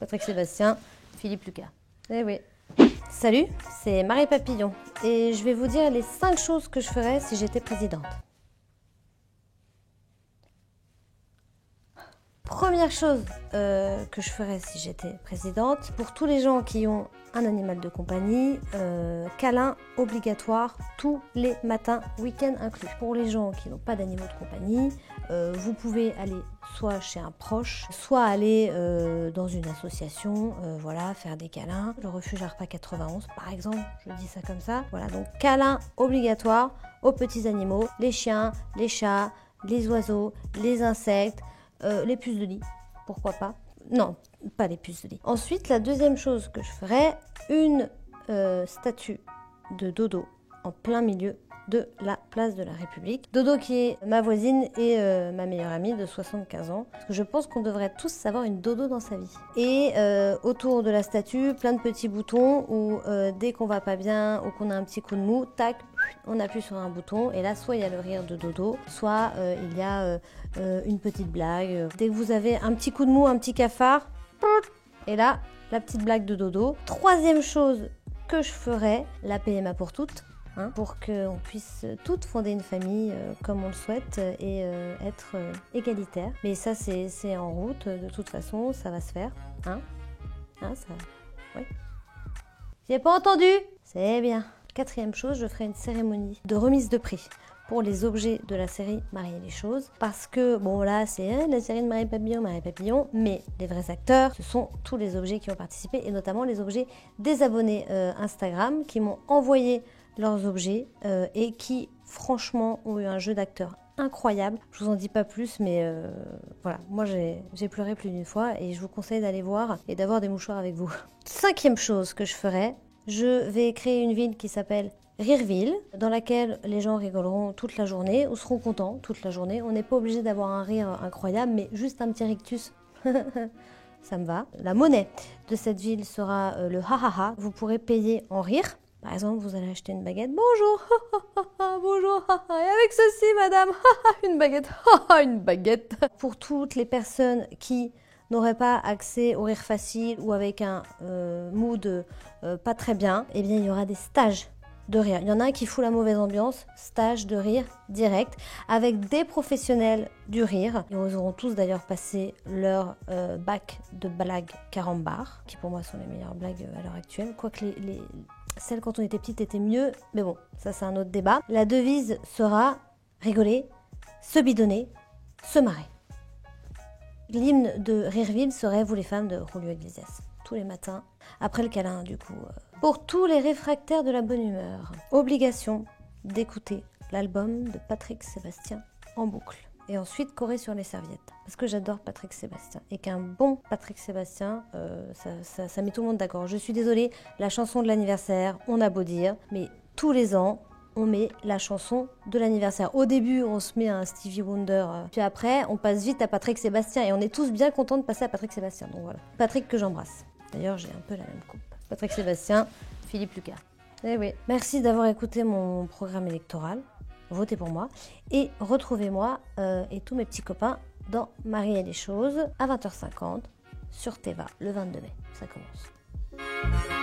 Patrick Sébastien, Philippe Lucas. Eh oui. Salut, c'est Marie Papillon et je vais vous dire les 5 choses que je ferais si j'étais présidente. Première chose que je ferais si j'étais présidente, pour tous les gens qui ont un animal de compagnie, câlin obligatoire tous les matins, week-end inclus. Pour les gens qui n'ont pas d'animaux de compagnie, vous pouvez aller soit chez un proche, soit aller dans une association, voilà, faire des câlins. Le refuge Arpa 91 par exemple, je dis ça comme ça. Voilà, donc câlin obligatoire aux petits animaux, les chiens, les chats, les oiseaux, les insectes, les puces de lit, pourquoi pas. Non, pas les puces de lit. Ensuite, la deuxième chose que je ferais, une statue de Dodo en plein milieu de la place de la République. Dodo qui est ma voisine et ma meilleure amie de 75 ans. Parce que je pense qu'on devrait tous avoir une Dodo dans sa vie. Et autour de la statue, plein de petits boutons où dès qu'on va pas bien ou qu'on a un petit coup de mou, tac, on appuie sur un bouton et là soit il y a le rire de Dodo, soit il y a une petite blague. Dès que vous avez un petit coup de mou, un petit cafard, et là, la petite blague de Dodo. Troisième chose que je ferais, la PMA pour toutes. Pour qu'on puisse toutes fonder une famille comme on le souhaite et être égalitaire. Mais ça, c'est en route, de toute façon, ça va se faire. Ça... Oui. J'ai pas entendu. C'est bien. Quatrième chose, je ferai une cérémonie de remise de prix pour les objets de la série Marie et les choses. Parce que, bon là, c'est la série de Marie Papillon, mais les vrais acteurs, ce sont tous les objets qui ont participé et notamment les objets des abonnés Instagram qui m'ont envoyé leurs objets et qui franchement ont eu un jeu d'acteur incroyable. Je vous en dis pas plus, mais voilà, moi j'ai pleuré plus d'une fois et je vous conseille d'aller voir et d'avoir des mouchoirs avec vous. Cinquième chose que je ferai, je vais créer une ville qui s'appelle Rireville, dans laquelle les gens rigoleront toute la journée ou seront contents toute la journée. On n'est pas obligé d'avoir un rire incroyable, mais juste un petit rictus. Ça me va. La monnaie de cette ville sera le ha-ha-ha. Vous pourrez payer en rire. Par exemple, vous allez acheter une baguette. Bonjour, bonjour, et avec ceci, madame, une baguette, une baguette. Pour toutes les personnes qui n'auraient pas accès au rire facile ou avec un mood pas très bien, eh bien, il y aura des stages de rire. Il y en a un qui fout la mauvaise ambiance, stage de rire direct, avec des professionnels du rire. Ils auront tous d'ailleurs passé leur bac de blagues carambar, qui pour moi sont les meilleures blagues à l'heure actuelle, quoique celles quand on était petite étaient mieux, mais bon, ça c'est un autre débat. La devise sera rigoler, se bidonner, se marrer. L'hymne de Rireville serait Vous les femmes de Julio Iglesias, tous les matins, après le câlin du coup. Pour tous les réfractaires de la bonne humeur, obligation d'écouter l'album de Patrick Sébastien en boucle. Et ensuite courir sur les serviettes. Parce que j'adore Patrick Sébastien. Et qu'un bon Patrick Sébastien, ça met tout le monde d'accord. Je suis désolée, la chanson de l'anniversaire, on a beau dire, mais tous les ans, on met la chanson de l'anniversaire. Au début, on se met à un Stevie Wonder. Puis après, on passe vite à Patrick Sébastien. Et on est tous bien contents de passer à Patrick Sébastien. Donc voilà. Patrick que j'embrasse. D'ailleurs, j'ai un peu la même coupe. Patrick Sébastien, Philippe Lucas. Eh oui. Merci d'avoir écouté mon programme électoral. Votez pour moi et retrouvez-moi et tous mes petits copains dans Marie et les choses à 20h50 sur Teva le 22 mai. Ça commence.